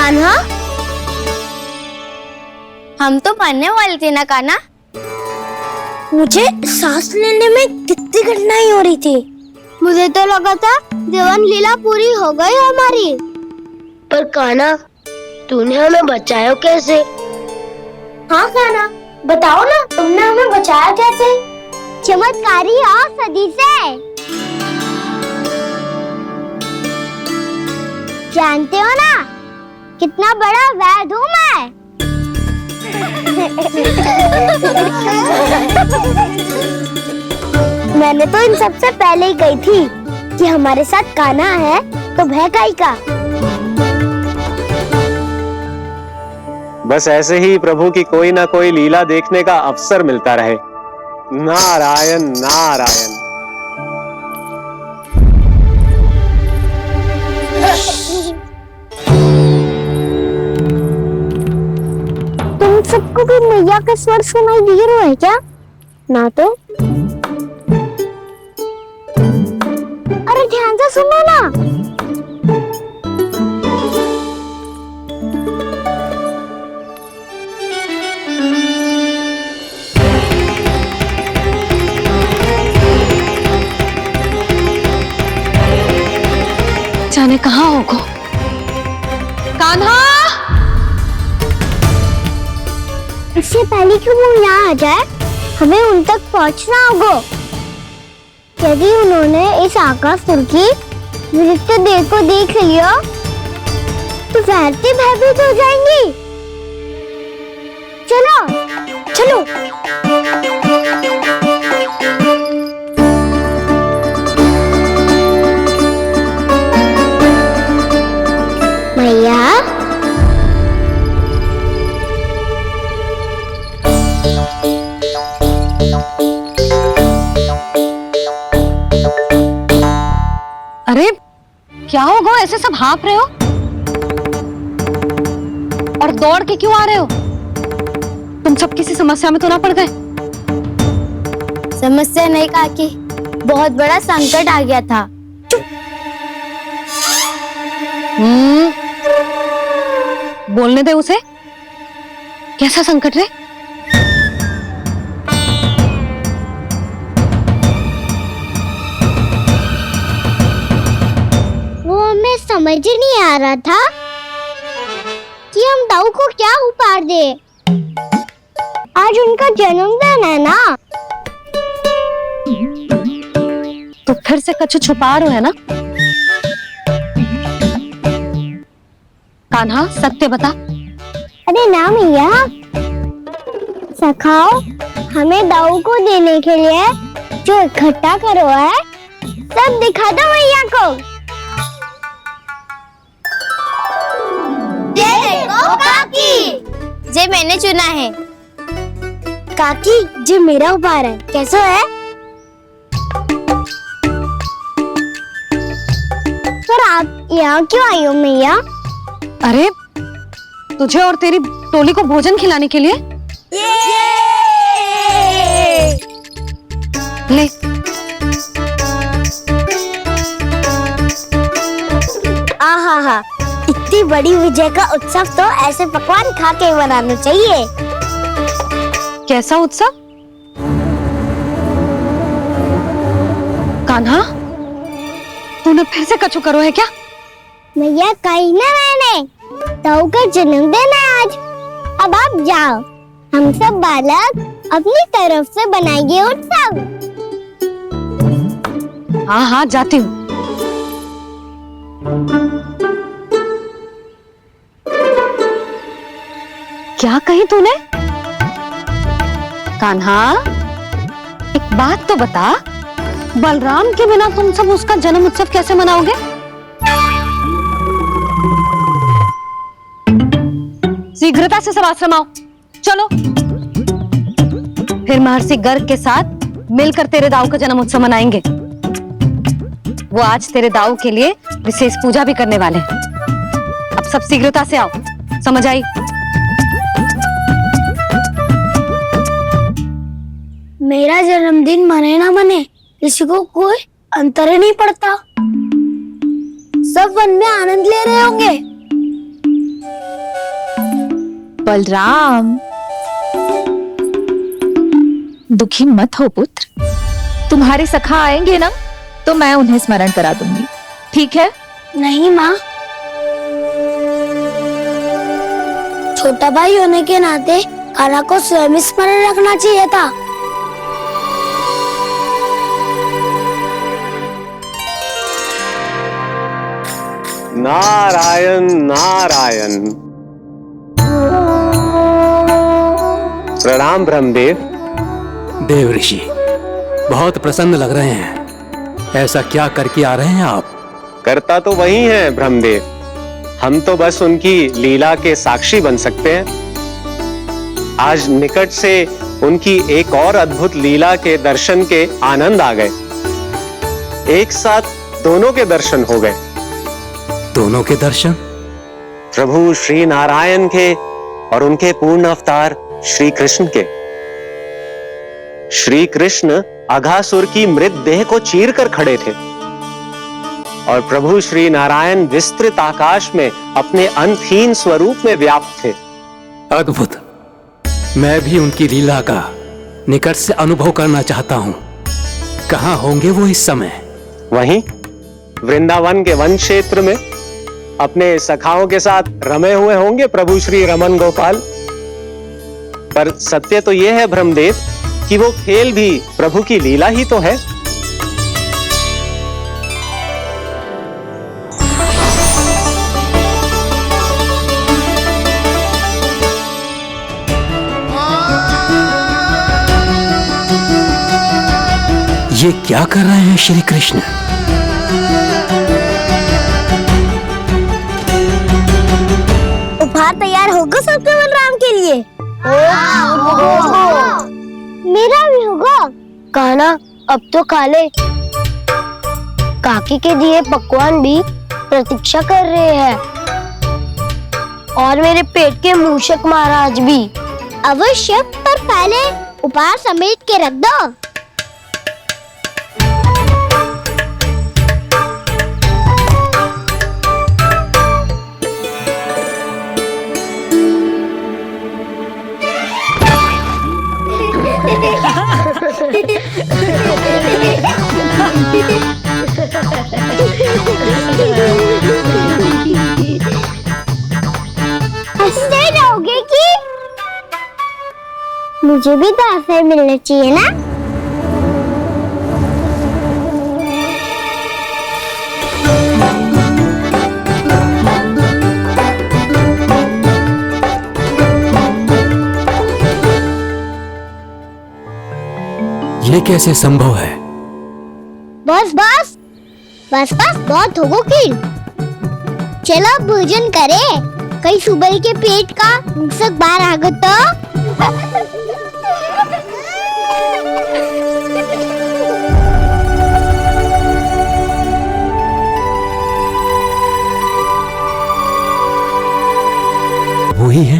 कान्हा, हम तो मरने वाले थे ना कान्हा। मुझे सांस लेने में कितनी कठिनाई हो रही थी। मुझे तो लगा था जीवन लीला पूरी हो गई हमारी। पर कान्हा, तूने हमें बचाया कैसे? हाँ कान्हा, बताओ ना, तुमने हमें बचाया कैसे? चमत्कारी और सदी से। जानते हो ना कितना बड़ा वैद हूँ मैं। मैंने तो इन सबसे पहले ही कही थी कि हमारे साथ कान्हा है तो भय काई का। बस ऐसे ही प्रभु की कोई ना कोई लीला देखने का अवसर मिलता रहे। नारायण नारायण। तुम सबको भी मैया का स्वर सुनाई दे रहा है क्या? ना तो। अरे ध्यान से सुनो ना। जाने कहाँ होगो? कान्हा! इससे पहले कि वो यहाँ आ जाए, हमें उन तक पहुँचना होगा। यदि उन्होंने इस आकाशुर की नृत्य देह को देख लिया, तो वैसे भयभीत हो जाएंगी। चलो, चलो। मैया, अरे क्या हो गो, ऐसे सब हाँफ रहे हो और दौड़ के क्यों आ रहे हो? तुम सब किसी समस्या में तो ना पड़ गए? समस्या नहीं काकी, बहुत बड़ा संकट आ गया था। बोलने दे उसे। कैसा संकट रे? वो हमें समझ ही नहीं आ रहा था कि हम दाऊ को क्या उपहार दे। आज उनका जन्मदिन है ना। तो फिर से कछु छुपा रहे हो है ना? कान्हा, सत्य बता। अरे ना मैया, सखाओ, हमें दाऊ को देने के लिए जो इकट्ठा करो है, सब दिखा दो मैया को। ये देखो काकी, जे मैंने चुना है। काकी, जे मेरा उपहार है, कैसा है? पर आप यहाँ क्यों आई हो मैया? अरे तुझे और तेरी टोली को भोजन खिलाने के लिए। ले। आहा, इतनी बड़ी विजय का उत्सव तो ऐसे पकवान खा के मनाना चाहिए। कैसा उत्सव? कान्हा, तूने फिर से कछु करो है क्या? मैया, कहीं ना मैंने, ताऊ का जन्मदिन है आज। अब आप जाओ, हम सब बालक अपनी तरफ से बनाएंगे उत्सव। हाँ हाँ, जाती हूँ। क्या कही तूने? कान्हा, एक बात तो बता, बलराम के बिना तुम सब उसका जन्म उत्सव कैसे मनाओगे? शीघ्रता से सब आश्रम आओ, चलो। फिर महर्षि गर्ग के साथ मिलकर तेरे दाऊ का जन्म उत्सव मनाएंगे। वो आज तेरे दाऊ के लिए विशेष पूजा भी करने वाले हैं। अब सब शीघ्रता से आओ, समझ आई? मेरा जन्मदिन मने ना मने, किसी को कोई अंतर ही नहीं पड़ता। सब वन में आनंद ले रहे होंगे। बलराम, दुखी मत हो पुत्र। तुम्हारे सखा आएंगे ना तो मैं उन्हें स्मरण करा दूंगी, ठीक है? नहीं माँ, छोटा भाई होने के नाते कान्हा को स्वयं स्मरण रखना चाहिए था। नारायण नारायण। प्रणाम ब्रह्मदेव। देव ऋषि, बहुत प्रसन्न लग रहे हैं। ऐसा क्या करके आ रहे हैं आप? करता तो वही है ब्रह्मदेव, हम तो बस उनकी लीला के साक्षी बन सकते हैं। आज निकट से उनकी एक और अद्भुत लीला के दर्शन के आनंद आ गए। एक साथ दोनों के दर्शन हो गए। दोनों के दर्शन? प्रभु श्री नारायण के और उनके पूर्ण अवतार श्री कृष्ण के। श्री कृष्ण अघासुर की मृत देह को चीर कर खड़े थे और प्रभु श्री नारायण विस्तृत आकाश में अपने अंतहीन स्वरूप में व्याप्त थे। अद्भुत। मैं भी उनकी लीला का निकट से अनुभव करना चाहता हूं। कहां होंगे वो इस समय? वहीं वृंदावन के वन क्षेत्र में अपने सखाओं के साथ रमे हुए होंगे प्रभु श्री रमन गोपाल। पर सत्य तो यह है ब्रह्मदेव कि वो खेल भी प्रभु की लीला ही तो है। ये क्या कर रहे हैं श्री कृष्ण? उपहार तैयार होगा सबके बलराम के लिए? मेरा भी होगा। कान्हा अब तो खा ले। काकी के दिए पकवान भी प्रतीक्षा कर रहे हैं और मेरे पेट के मूषक महाराज भी। अवश्य, पर पहले उपहार समेट के रख दो। हंसते रहोगे कि? मुझे भी तो अवसर मिलना चाहिए ना। ये कैसे संभव है? बस बस बस बस बहुत होगो की। चलो भोजन करे, कहीं सुबह के पेट का मूषक बाहर आ गया तो। वो ही है।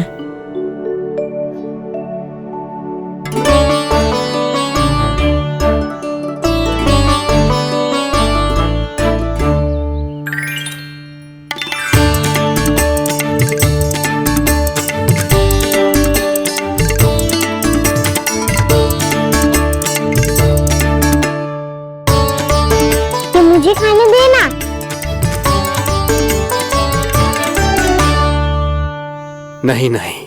मुझे खाने देना। नहीं नहीं,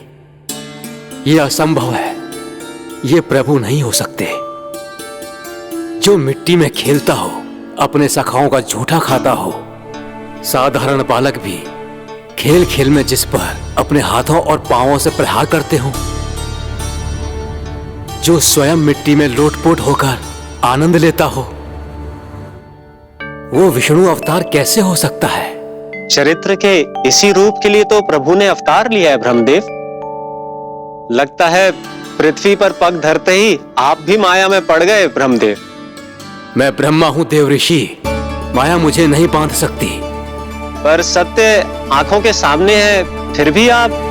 ये असंभव है। ये प्रभु नहीं हो सकते। जो मिट्टी में खेलता हो, अपने सखाओं का झूठा खाता हो, साधारण बालक भी खेल खेल में जिस पर अपने हाथों और पांवों से प्रहार करते हो, जो स्वयं मिट्टी में लोटपोट होकर आनंद लेता हो, वो विष्णु अवतार कैसे हो सकता है? चरित्र के इसी रूप के लिए तो प्रभु ने अवतार लिया है ब्रह्मदेव। लगता है पृथ्वी पर पग धरते ही आप भी माया में पड़ गए ब्रह्मदेव। मैं ब्रह्मा हूं देव ऋषि, माया मुझे नहीं बांध सकती। पर सत्य आंखों के सामने है, फिर भी आप।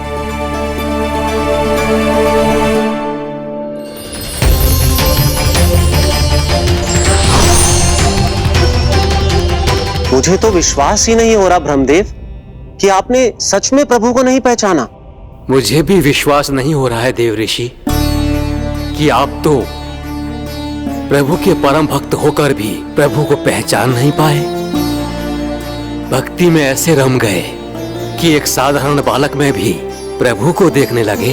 मुझे तो विश्वास ही नहीं हो रहा ब्रह्मदेव कि आपने सच में प्रभु को नहीं पहचाना। मुझे भी विश्वास नहीं हो रहा है देव ऋषि कि आप तो प्रभु के परम भक्त होकर भी प्रभु को पहचान नहीं पाए। भक्ति में ऐसे रम गए कि एक साधारण बालक में भी प्रभु को देखने लगे।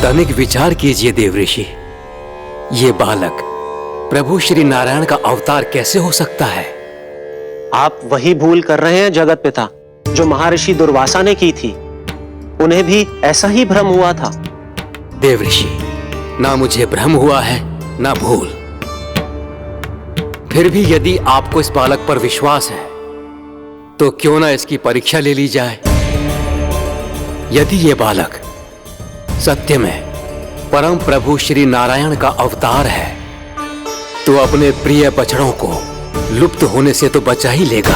तनिक विचार कीजिए देव ऋषि, ये बालक प्रभु श्री नारायण का अवतार कैसे हो सकता है? आप वही भूल कर रहे हैं जगत पिता जो महर्षि दुर्वासा ने की थी। उन्हें भी ऐसा ही भ्रम हुआ था। देव ऋषि, ना मुझे भ्रम हुआ है ना भूल। फिर भी यदि आपको इस बालक पर विश्वास है तो क्यों ना इसकी परीक्षा ले ली जाए। यदि ये बालक सत्य में परम प्रभु श्री नारायण का अवतार है तो अपने प्रिय बछड़ों को लुप्त होने से तो बचा ही लेगा,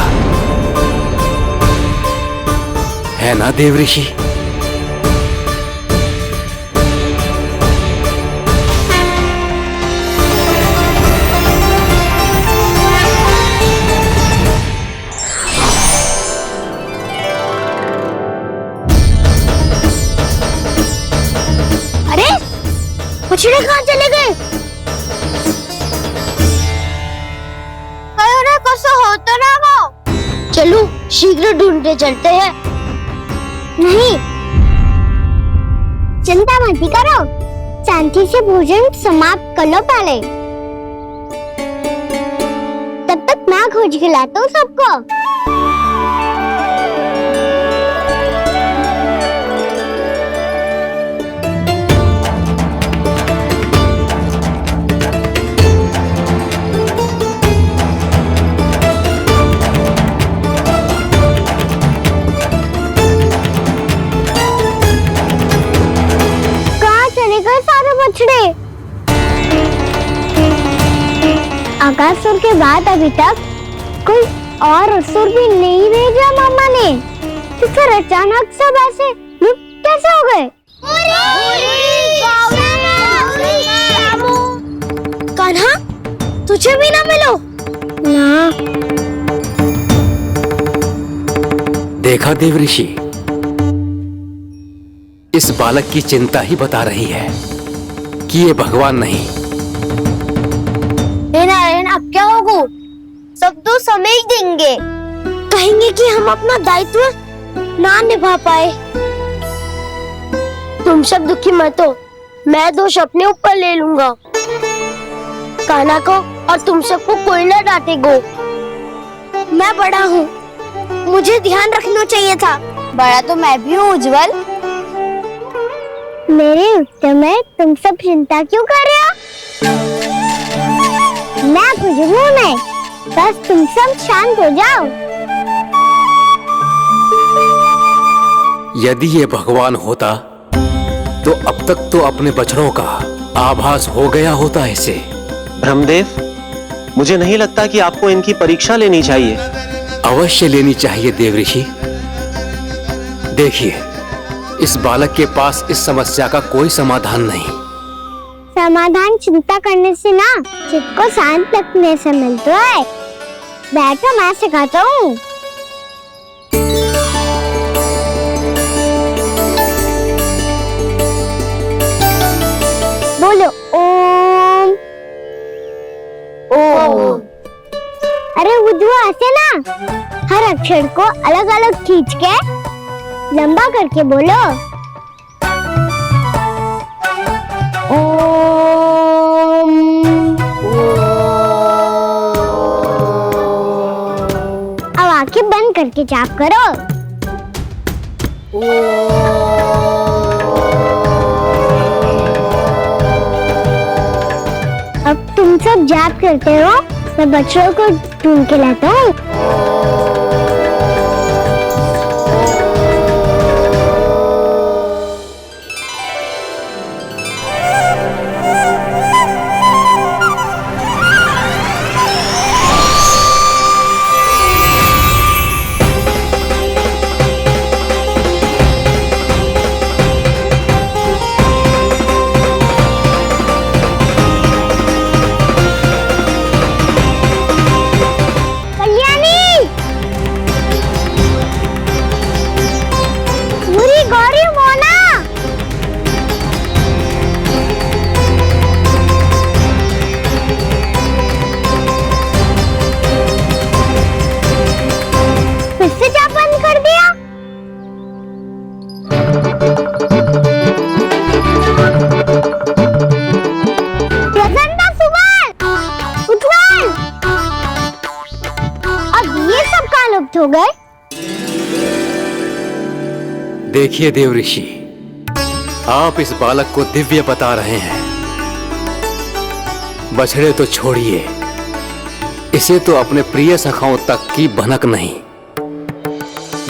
है ना देव ऋषि? अरे बछड़े कहाँ चले गए? अरे कैसे होता ना वो? चलो शीघ्र ढूंढने चलते हैं। नहीं, चिंता मत करो, शांति से भोजन समाप्त कर लो पहले। तब तक मैं खोज के लाता हूँ सबको। बछड़े आकासुर के बाद अभी तक कोई और असुर भी नहीं भेजा मामा ने, तो फिर अचानक सब ऐसे लुप्त कैसे हो गए? कान्हा, तुझे भी ना मिलो ना। देखा देव ऋषि, इस बालक की चिंता ही बता रही है कि ये भगवान नहीं। नारायण, अब क्या होगा? सब तो समझ देंगे, कहेंगे कि हम अपना दायित्व ना निभा पाए। तुम सब दुखी मत हो, मैं दोष अपने ऊपर ले लूंगा। कान्हा को और तुम सबको कोई ना डांटेगा। मैं बड़ा हूँ, मुझे ध्यान रखना चाहिए था। बड़ा तो मैं भी हूँ उज्जवल। मेरे उत्तर में तुम सब चिंता क्यों कर रहे हो? मैं बुजुर्ग नहीं, बस तुम सब शांत हो जाओ। यदि ये भगवान होता तो अब तक तो अपने बछड़ों का आभास हो गया होता इसे। ब्रह्मदेव, मुझे नहीं लगता कि आपको इनकी परीक्षा लेनी चाहिए। अवश्य लेनी चाहिए देव ऋषि। देखिए, इस बालक के पास इस समस्या का कोई समाधान नहीं। समाधान चिंता करने से ना, चित्त को शांत रखने से मिलता है। बैठो, मैं सिखाता हूँ। बोलो ओम। ओम। अरे उद्धव, ऐसे ना हर अक्षर को अलग अलग खींच के लंबा करके बोलो। ओम। अब आंखें बंद करके जाप करो। अब तुम सब जाप करते हो, मैं बच्चों को ढूंढ के लाता हूँ। साथ हो गए? देखिए देव ऋषि, आप इस बालक को दिव्य बता रहे हैं। बछड़े तो छोड़िए, इसे तो अपने प्रिय सखाओं तक की भनक नहीं।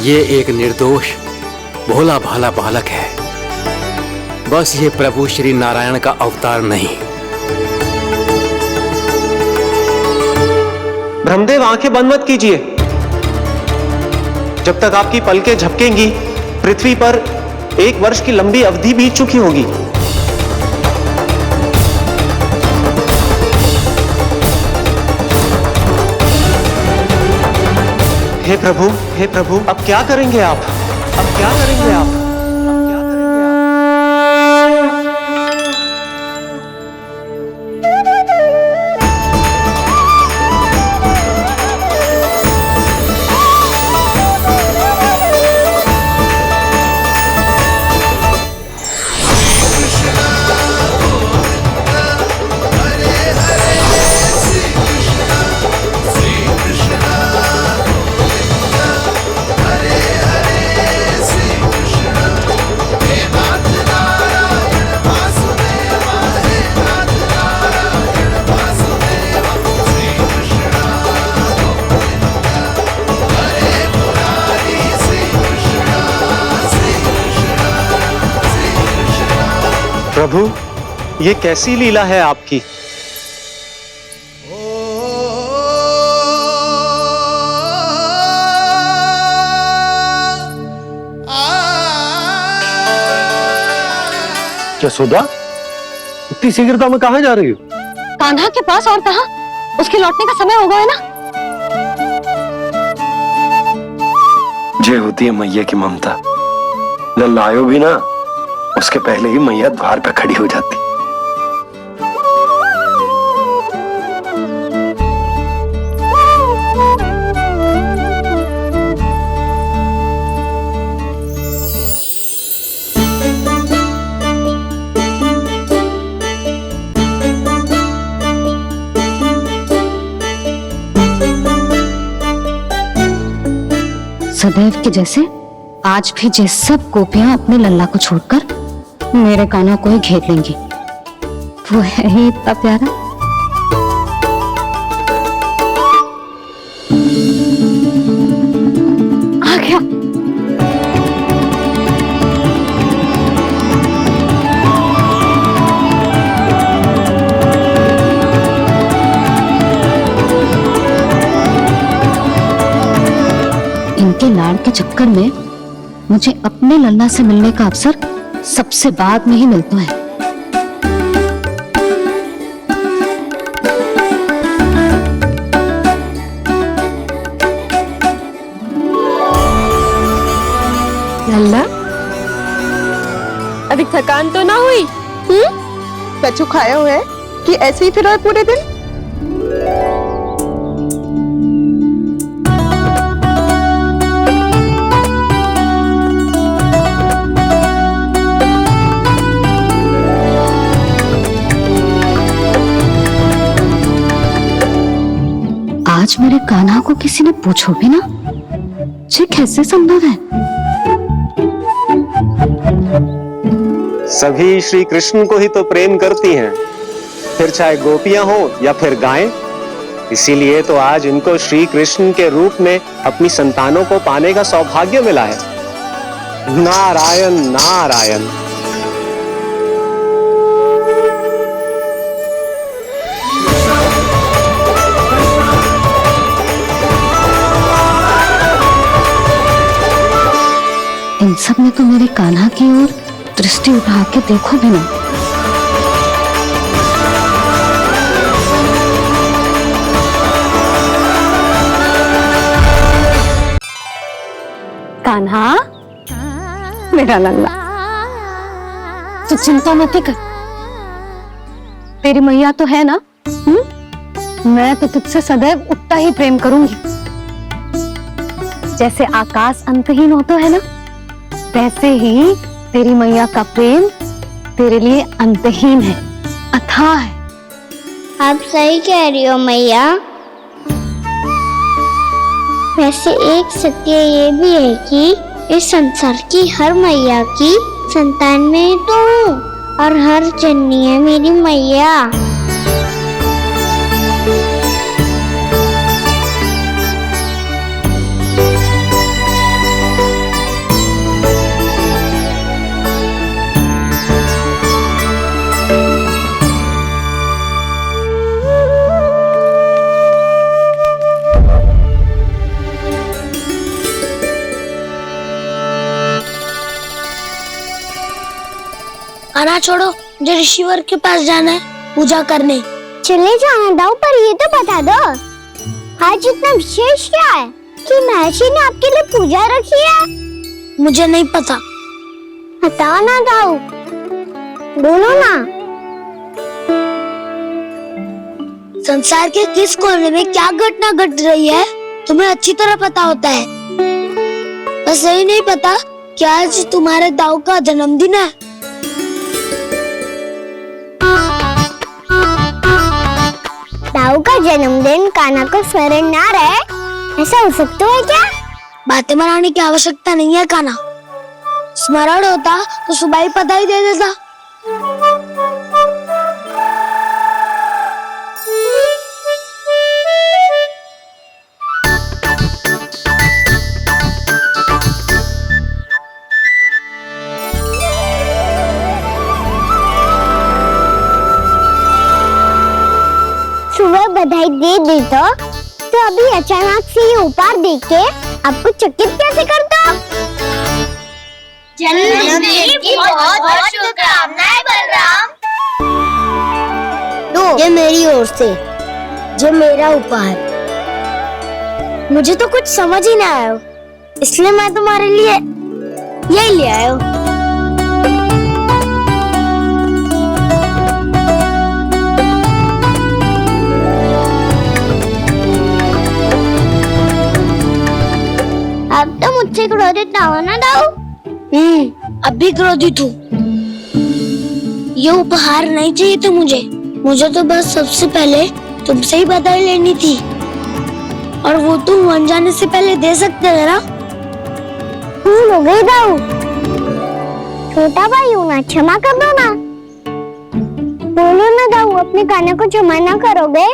ये एक निर्दोष भोला भाला बालक है, बस ये प्रभु श्री नारायण का अवतार नहीं। ब्रह्मदेव, आंखें बंद मत कीजिए। जब तक आपकी पलकें झपकेंगी, पृथ्वी पर 1 वर्ष की लंबी अवधि बीत चुकी होगी। हे प्रभु, अब क्या करेंगे आप? अब क्या करेंगे आप? प्रभु, ये कैसी लीला है आपकी? यशोदा, इतनी शीघ्रता में कहाँ जा रही हो? कान्हा के पास, और कहाँ? उसके लौटने का समय हो गया है ना। ये होती है मैया की ममता। लल्लायो भी ना, उसके पहले ही मैया द्वार पे खड़ी हो जाती। सदैव के जैसे आज भी जे सब गोपियां अपने लल्ला को छोड़कर मेरे कान्हा को ही घेर लेंगी। वो है ही इतना प्यारा। आ गया। इनके लाड़ के चक्कर में मुझे अपने लल्ला से मिलने का अवसर सबसे बाद में ही मिलता है। लल्ला, अभी थकान तो ना हुई? कछु खाया हुआ है कि ऐसे ही फिर और पूरे दिन? आज मेरे कान्हा को किसी ने पूछो भी ना, ये कैसे संभव है? सभी श्री कृष्ण को ही तो प्रेम करती हैं, फिर चाहे गोपियां हो या फिर गायें। इसीलिए तो आज इनको श्री कृष्ण के रूप में अपनी संतानों को पाने का सौभाग्य मिला है। नारायण नारायण। इन सब में तो मेरे कान्हा की ओर दृष्टि उठा के देखो भी ना। कान्हा, मेरा लल्ला, तू चिंता मत कर। तेरी मैया तो है ना? मैं तो तुझसे सदैव उतना ही प्रेम करूंगी। जैसे आकाश अंतहीन होता है ना, वैसे ही तेरी मैया का प्रेम तेरे लिए अंतहीन है, अथाह है। आप सही कह रही हो मैया। वैसे एक सत्य ये भी है कि इस संसार की हर मैया की संतान में तो हूँ और हर जननी है मेरी मैया। खाना छोड़ो, मुझे ऋषिवर के पास जाना है पूजा करने। चले जाना दाऊ, पर ये तो बता दो आज इतना विशेष क्या है कि महर्षि ने आपके लिए पूजा रखी है? मुझे नहीं पता। बताओ ना दाऊ, बोलो ना। संसार के किस कोने में क्या घटना घट रही है तुम्हें अच्छी तरह पता होता है। बस यही नहीं पता कि आज तुम्हारे दाऊ का जन्मदिन है। दाऊ का जन्मदिन कान्हा को स्मरण ना रहे, ऐसा हो सकता है क्या? बातें बनाने की आवश्यकता नहीं है कान्हा। स्मरण होता तो सुबह ही पता ही दे देता। सुबह बधाई दे दी तो अभी अचानक से ये उपहार देख के आपको चकित कैसे करता? जन्मदिन की बहुत शुभकामनाएं बलराम। ये मेरी ओर से, ये मेरा उपहार। मुझे तो कुछ समझ ही ना आया, इसलिए मैं तुम्हारे लिए यही ले आया हूँ। अब तो मुझसे क्रोधित ना हो ना दाऊ। अब भी क्रोधित हूँ। ये उपहार नहीं चाहिए था मुझे तो बस सबसे पहले तुमसे ही बधाई लेनी थी, और वो तुम बन जाने से पहले दे सकते थे ना। भूल हो गई दाऊ, छोटा भाई हूँ ना, क्षमा कर दो ना। बोलो ना दाऊ, अपने कान्हा को क्षमा ना करोगे?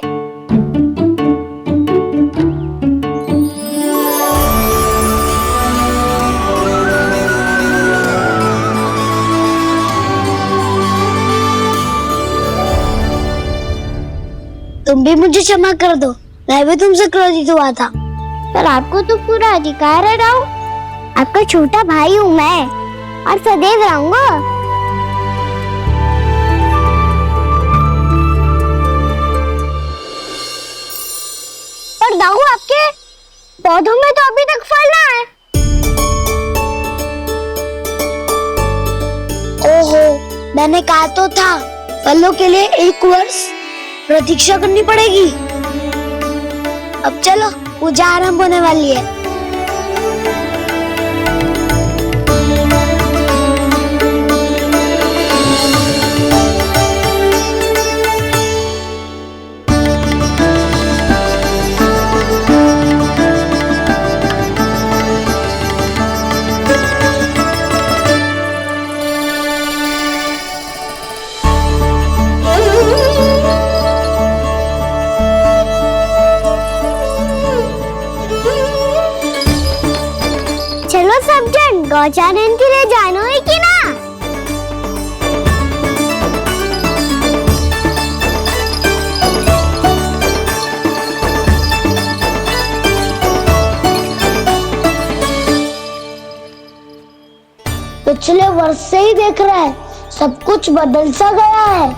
तुम भी मुझे क्षमा कर दो, मैं भी तुमसे क्रोधित हुआ था। पर आपको तो पूरा अधिकार है दाऊ, आपका छोटा भाई हूँ मैं और सदैव रहूंगा। पर दाऊ आपके पौधों में तो अभी तक फल ना है। ओहो, मैंने कहा तो था फलों के लिए 1 वर्ष प्रतीक्षा करनी पड़ेगी। अब चलो, पूजा आरंभ होने वाली है। चलो सब जन गौचारण के लिए जानो है कि ना? पिछले वर्ष से ही देख रहा है, सब कुछ बदल सा गया है।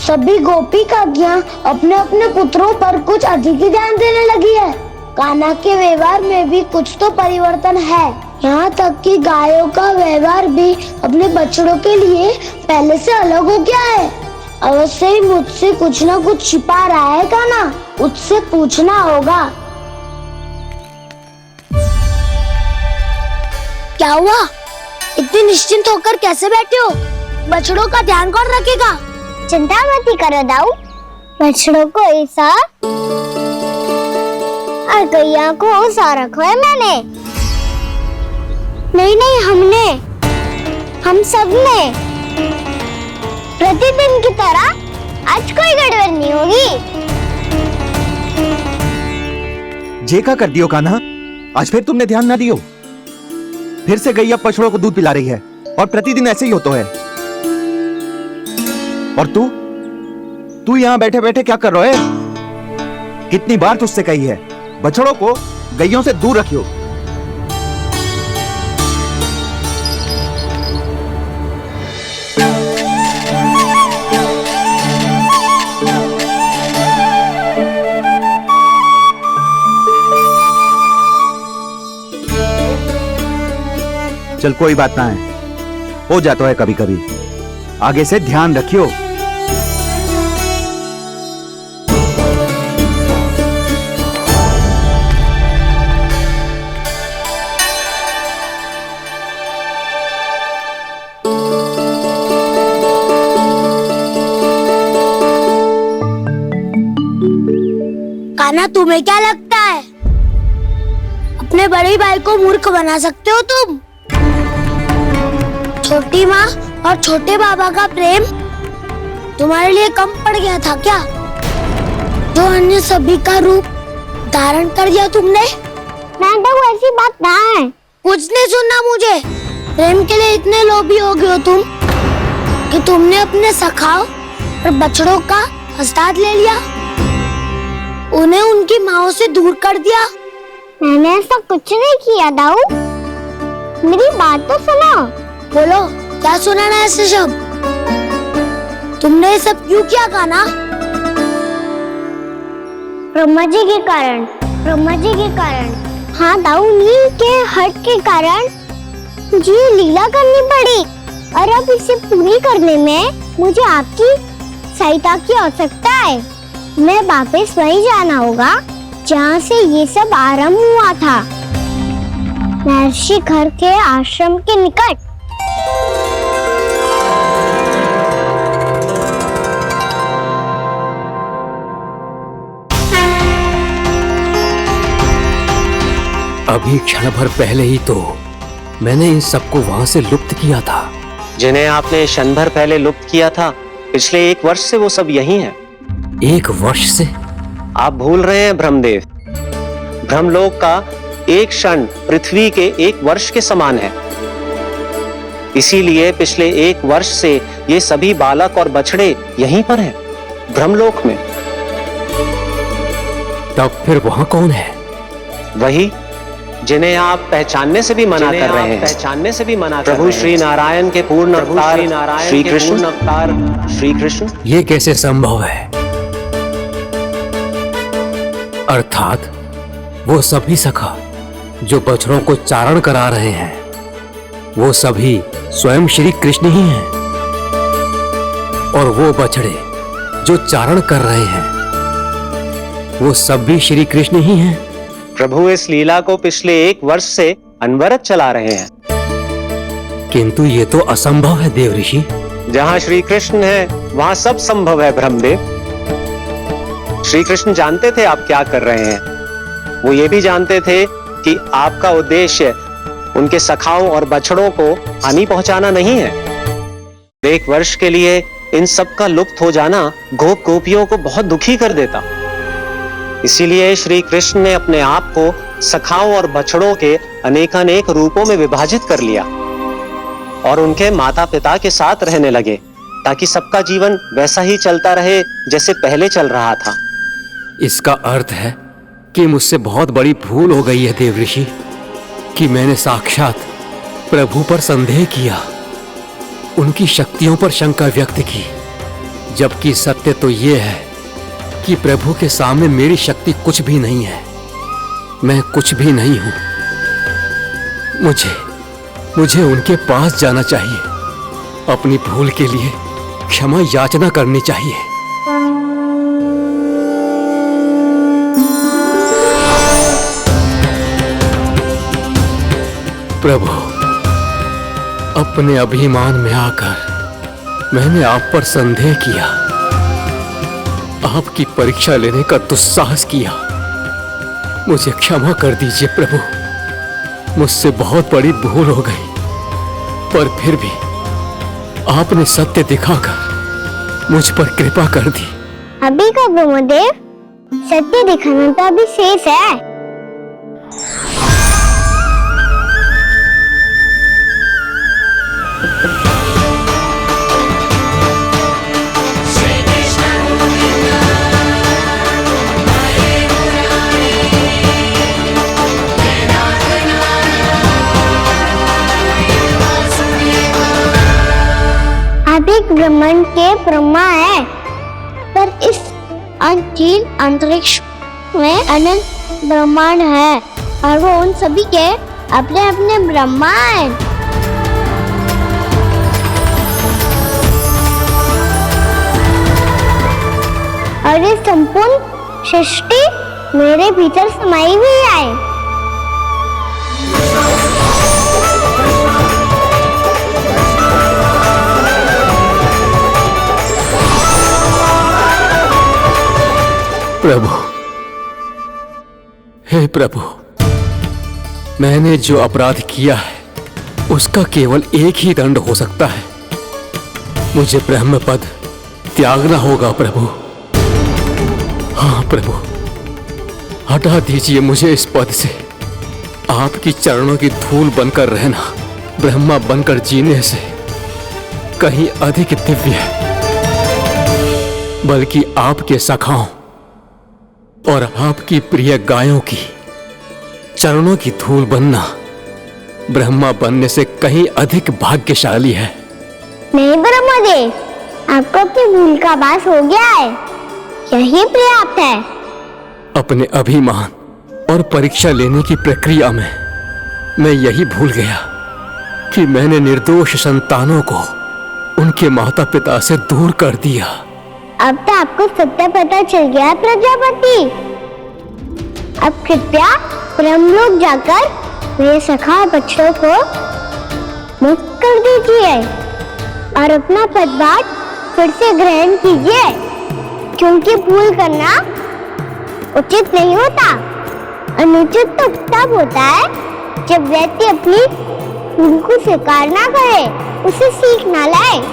सभी गोपी काकियां अपने अपने पुत्रों पर कुछ अधिक ही ध्यान देने लगी है। कान्हा के व्यवहार में भी कुछ तो परिवर्तन है। यहाँ तक कि गायों का व्यवहार भी अपने बछड़ों के लिए पहले से अलग हो गया है। अवश्य ही मुझसे कुछ ना कुछ छिपा रहा है कान्हा, उससे पूछना होगा। क्या हुआ? इतनी निश्चिंत होकर कैसे बैठे हो? बछड़ों का ध्यान कौन रखेगा? चिंता मत करो दाऊ, बछड़ों को ऐसा और गैया को रखा है मैंने। नहीं नहीं, हमने, हम सब ने। प्रतिदिन की तरह आज कोई गड़बड़ नहीं होगी। जे का कर दियो कान्हा, आज फिर तुमने ध्यान ना दियो। फिर से गैया बछड़ों को दूध पिला रही है और प्रतिदिन ऐसे ही होता है। और तू यहां बैठे बैठे क्या कर रहा है? कितनी बार तुझसे कही है बछड़ों को गैयों से दूर रखियो। चल कोई बात ना है, हो जाता है कभी कभी। आगे से ध्यान रखियो। कान्हा, तुम्हें क्या लगता है अपने बड़े भाई को मूर्ख बना सकते हो तुम? छोटी माँ और छोटे बाबा का प्रेम तुम्हारे लिए कम पड़ गया था क्या? जो अन्य सभी का रूप धारण कर दिया तुमने। नाटक ऐसी बात ना है। कुछ नहीं सुनना मुझे। प्रेम के लिए इतने लोभी हो गए हो तुम कि तुमने अपने सखाओ और बछड़ों का हस्ताद ले लिया, उन्हें उनकी माओ से दूर कर दिया। मैंने ऐसा कुछ नहीं किया दाऊ, मेरी बात तो सुनो। बोलो, क्या सुनाना है ऐसे शब्द? तुमने ये सब क्यों किया कान्हा? ब्रह्मा जी के कारण, ब्रह्मा जी के कारण। हाँ दाऊ, नील के हट के कारण मुझे लीला करनी पड़ी, और अब इसे पूरी करने में मुझे आपकी सहायता की आवश्यकता है। मैं वापस वहीं जाना होगा जहाँ से ये सब आरंभ हुआ था, महर्षि घर के आश्रम के निकट। अभी क्षण भर पहले ही तो मैंने इन सबको वहां से लुप्त किया था। जिन्हें आपने क्षण भर पहले लुप्त किया था, पिछले 1 वर्ष से वो सब यही हैं। 1 वर्ष से? आप भूल रहे हैं ब्रह्मदेव, ब्रह्मलोक का एक क्षण पृथ्वी के 1 वर्ष के समान है। इसीलिए पिछले 1 वर्ष से ये सभी बालक और बछड़े यहीं पर हैं, ब्रह्मलोक में। तब फिर वहां कौन है? वही जिन्हें आप पहचानने से भी मना कर रहे हैं। पहचानने से भी मना प्रभु श्री नारायण के पूर्ण अवतार श्री कृष्ण, श्री कृष्ण। ये कैसे संभव है? अर्थात वो सभी सखा जो बछड़ों को चारण करा रहे हैं, वो सभी स्वयं श्री कृष्ण ही हैं। और वो बछड़े जो चारण कर रहे हैं, वो सब भी श्री कृष्ण ही हैं। प्रभु इस लीला को पिछले 1 वर्ष से अनवरत चला रहे हैं। किंतु ये तो असंभव है देव ऋषि। जहाँ श्री कृष्ण है वहाँ सब संभव है ब्रह्मदेव। श्री कृष्ण जानते थे आप क्या कर रहे हैं। वो ये भी जानते थे कि आपका उद्देश्य उनके सखाओं और बछड़ों को हानि पहुंचाना नहीं है। 1 वर्ष के लिए इन सब का लुप्त हो जाना गोप गोपियों को बहुत दुखी कर देता। इसीलिए श्री कृष्ण ने अपने आप को सखाओं और बछड़ों के अनेकानेक रूपों में विभाजित कर लिया और उनके माता पिता के साथ रहने लगे, ताकि सबका जीवन वैसा ही चलता रहे जैसे पहले चल रहा था। इसका अर्थ है कि मुझसे बहुत बड़ी भूल हो गई है देव ऋषि, कि मैंने साक्षात प्रभु पर संदेह किया, उनकी शक्तियों पर शंका व्यक्त की, जबकि सत्य तो ये है कि प्रभु के सामने मेरी शक्ति कुछ भी नहीं है। मैं कुछ भी नहीं हूं। मुझे उनके पास जाना चाहिए, अपनी भूल के लिए क्षमा याचना करनी चाहिए। प्रभु, अपने अभिमान में आकर मैंने आप पर संदेह किया, आपकी परीक्षा लेने का दुस्साहस किया, मुझे क्षमा कर दीजिए प्रभु, मुझसे बहुत बड़ी भूल हो गई, पर फिर भी आपने सत्य दिखाकर मुझ पर कृपा कर दी। अभी का ब्रह्मदेव, सत्य दिखाना तो अभी शेष है। आप एक ब्रह्मांड के ब्रह्मा है, पर इस अनंत अंतरिक्ष में अनंत ब्रह्मांड है और वो उन सभी के अपने अपने ब्रह्मा हैं। और ये संपूर्ण सृष्टि मेरे भीतर समाई हुई है। प्रभु, हे प्रभु, मैंने जो अपराध किया है उसका केवल एक ही दंड हो सकता है। मुझे ब्रह्म पद त्यागना होगा प्रभु। हाँ प्रभु, हटा दीजिए मुझे इस पद से। आपकी चरणों की धूल बनकर रहना ब्रह्मा बनकर जीने से कहीं अधिक दिव्य है। बल्कि आपके सखाओं और आपकी प्रिय गायों की चरणों की धूल बनना ब्रह्मा बनने से कहीं अधिक भाग्यशाली है। नहीं ब्रह्मदेव, आपको अपनी भूल का आभास हो गया है, यही पर्याप्त है। अपने अभिमान और परीक्षा लेने की प्रक्रिया में मैं यही भूल गया कि मैंने निर्दोष संतानों को उनके माता पिता से दूर कर दिया। अब तो आपको सत्य पता चल गया प्रजापति। अब कृपया ब्रह्मलोक जाकर मेरे सखा बच्चों को मुक्त कर दीजिए और अपना पदभार फिर से ग्रहण कीजिए, क्योंकि भूल करना उचित नहीं होता। अनुचित तो तब होता है जब व्यक्ति अपनी भूल को स्वीकार ना करे, उसे सीख ना लाए।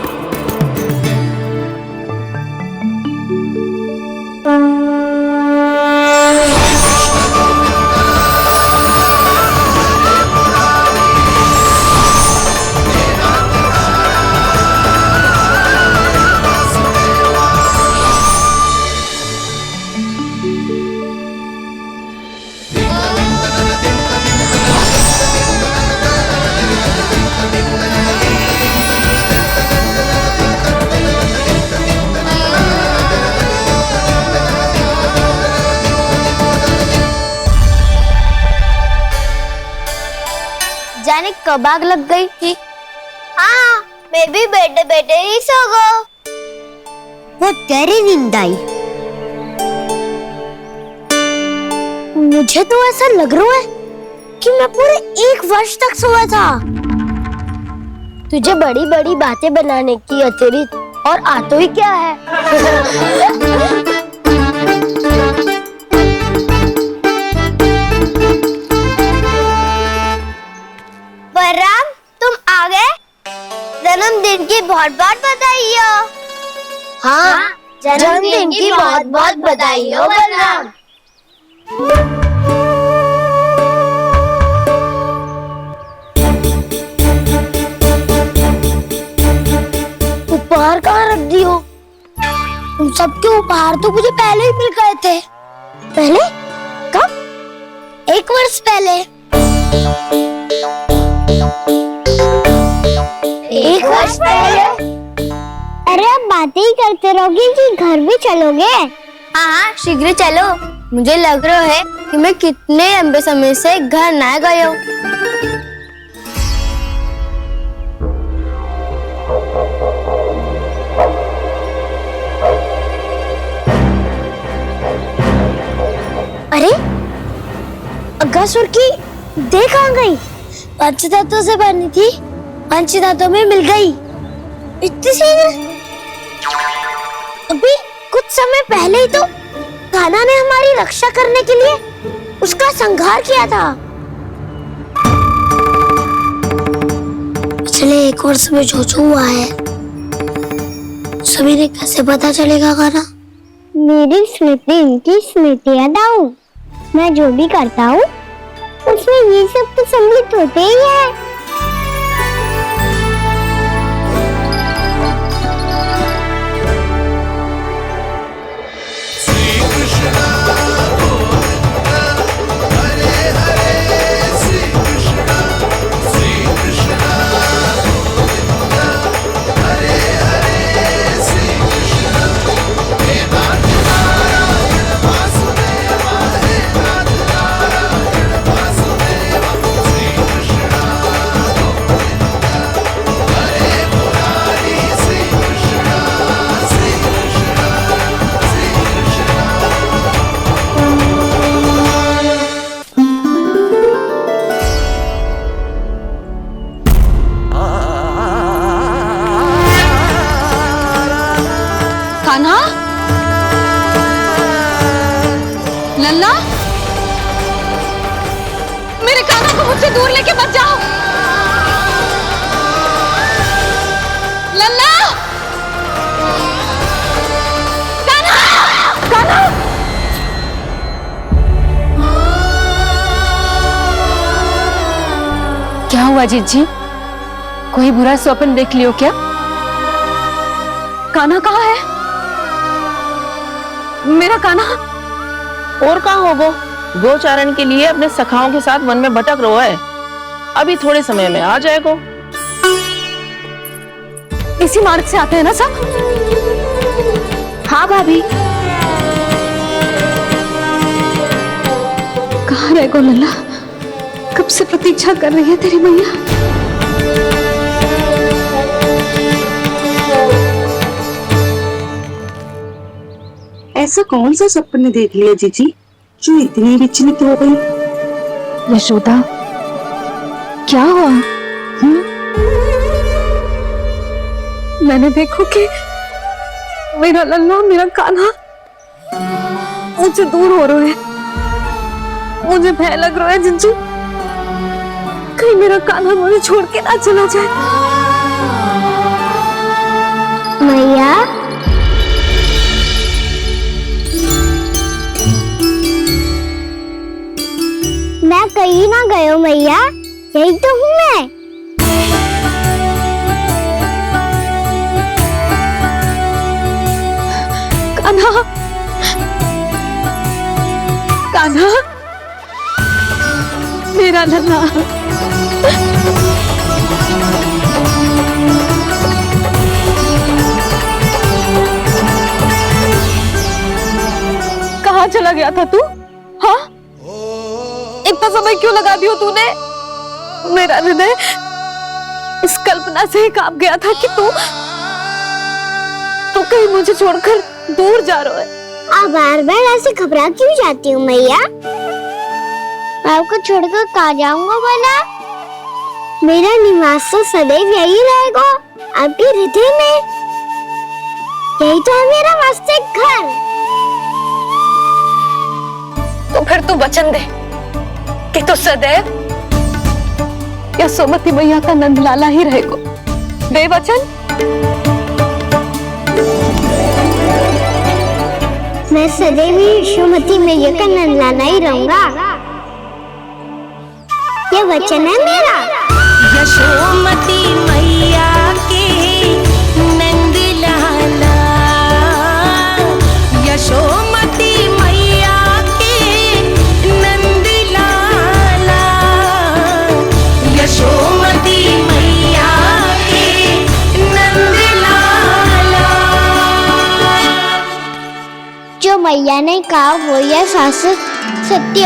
जाने कब आग लग गई थी। हाँ, मैं भी बैठे बैठे ही सो गया। वो तेरी नींद आई। मुझे तो ऐसा लग रहा है कि मैं पूरे 1 वर्ष तक सोया था। तुझे बड़ी बड़ी बातें बनाने की अतिरिक्त और आता ही क्या है? बलराम, तुम आ गए? जन्मदिन की बहुत बहुत बधाई हो। हाँ, जन्मदिन की बहुत बहुत बधाई हो बलराम। उपहार कहाँ रख दी हो? उन सबके उपहार तो मुझे पहले ही मिल गए थे। पहले? कब? 1 वर्ष पहले। 1 वर्ष पहले? अरे अब बातें ही करते रहोगे कि घर भी चलोगे? हाँ, शीघ्र चलो। मुझे लग रहा है कि मैं कितने लंबे समय से घर ना गया हूँ। अरे, अगासुर की देह कहाँ गई? पंचतत्वों से बनी थी, पंचतत्वों में मिल गई। इतनी शीघ्र? अभी कुछ समय पहले ही तो कान्हा ने हमारी रक्षा करने के लिए उसका संहार किया था। पिछले 1 वर्ष में जो हुआ है सभी ने कैसे पता चलेगा कान्हा? मेरी स्मृति इनकी स्मृति हटाऊं। मैं जो भी करता हूँ उसमें ये सब तो सम्मिलित होते ही है। कान्हा, लल्ला, मेरे कान्हा को मुझसे दूर लेके मत जाओ। लल्ला, कान्हा, कान्हा। क्या हुआ जीजी? कोई बुरा स्वप्न देख लियो क्या? कान्हा कहाँ है? मेरा कान्हा? और कहाँ हो वो? गोचारण के लिए अपने सखाओं के साथ वन में भटक रहा है। अभी थोड़े समय में आ जाएगा। इसी मार्ग से आते हैं ना सब? हाँ भाभी। कहाँ रह गो लल्ला? कब से प्रतीक्षा कर रही है तेरी मैया। ऐसा कौन सा सपने देख लिया जीजी जो इतनी विचलित हो गई? यशोदा, क्या हुआ? मैंने देखो कि मेरा लल्ला, मेरा कान्हा मुझसे दूर हो रहे हैं। मुझे भय लग रहा है जीजू, कहीं मेरा कान्हा मुझे छोड़ के ना चला जाए। मैया, मैं कहीं ना गयो मैया, यही तो हूँ मैं। कान्हा, कान्हा, मेरा लल्ला। कहाँ चला गया था तू? हाँ, इतना समय क्यों लगा दियो तूने? मेरा हृदय इस कल्पना से ही कांप गया था कि तू कहीं मुझे छोड़कर दूर जा रहा है। आप बार बार ऐसे घबरा क्यों जाती हूँ मैया? आपको छोड़कर कहाँ जाऊंगा भला? मेरा निवास तो सदैव यही रहेगा, आपके हृदय में। यही तो है मेरा वास्तविक घर। तो फिर तू वचन दे कि तू सदैव यशोमती मैया का नंदलाला ही रहेगा। दे वचन। मैं सदैव यशोमती मैया का नंदलाला ही रहूंगा। ये वचन है मेरा। यशोमती मैया के नंदलाला, यशोमती मैया के नंदलाला, यशोमती मैया के नंदलाला। जो मैया ने कहा वो यह शाश्वत सत्य।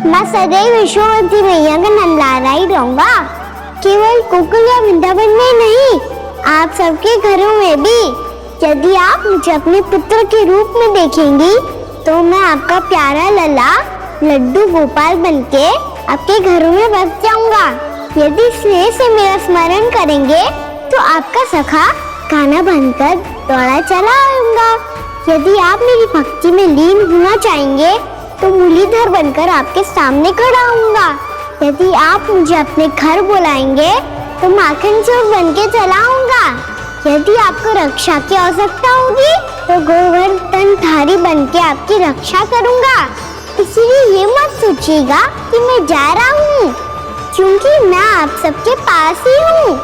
मैं सदैव यशोमती मैया का नंदलाला ही रहूंगा। केवल गोकुल या वृंदावन में नहीं, आप सबके घरों में भी। यदि आप मुझे अपने पुत्र के रूप में देखेंगी तो मैं आपका प्यारा लल्ला लड्डू गोपाल बनके आपके घरों में बस जाऊंगा। यदि स्नेह से मेरा स्मरण करेंगे तो आपका सखा कान्हा बनकर दौड़ा चला आऊंगा। यदि आप मेरी भक्ति में लीन होना चाहेंगे तो मुरलीधर बनकर आपके सामने खड़ा होऊंगा। यदि आप मुझे अपने घर बुलाएंगे तो माखन चोर बन के चला आऊंगा। यदि आपको रक्षा की आवश्यकता होगी तो गोवर्धनधारी बन के आपकी रक्षा करूंगा। इसलिए ये मत सोचिएगा कि मैं जा रहा हूँ, क्योंकि मैं आप सबके पास ही हूँ,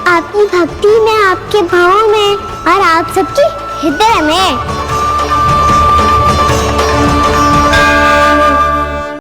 आपकी भक्ति में, आपके भाव में और आप सबके हृदय में।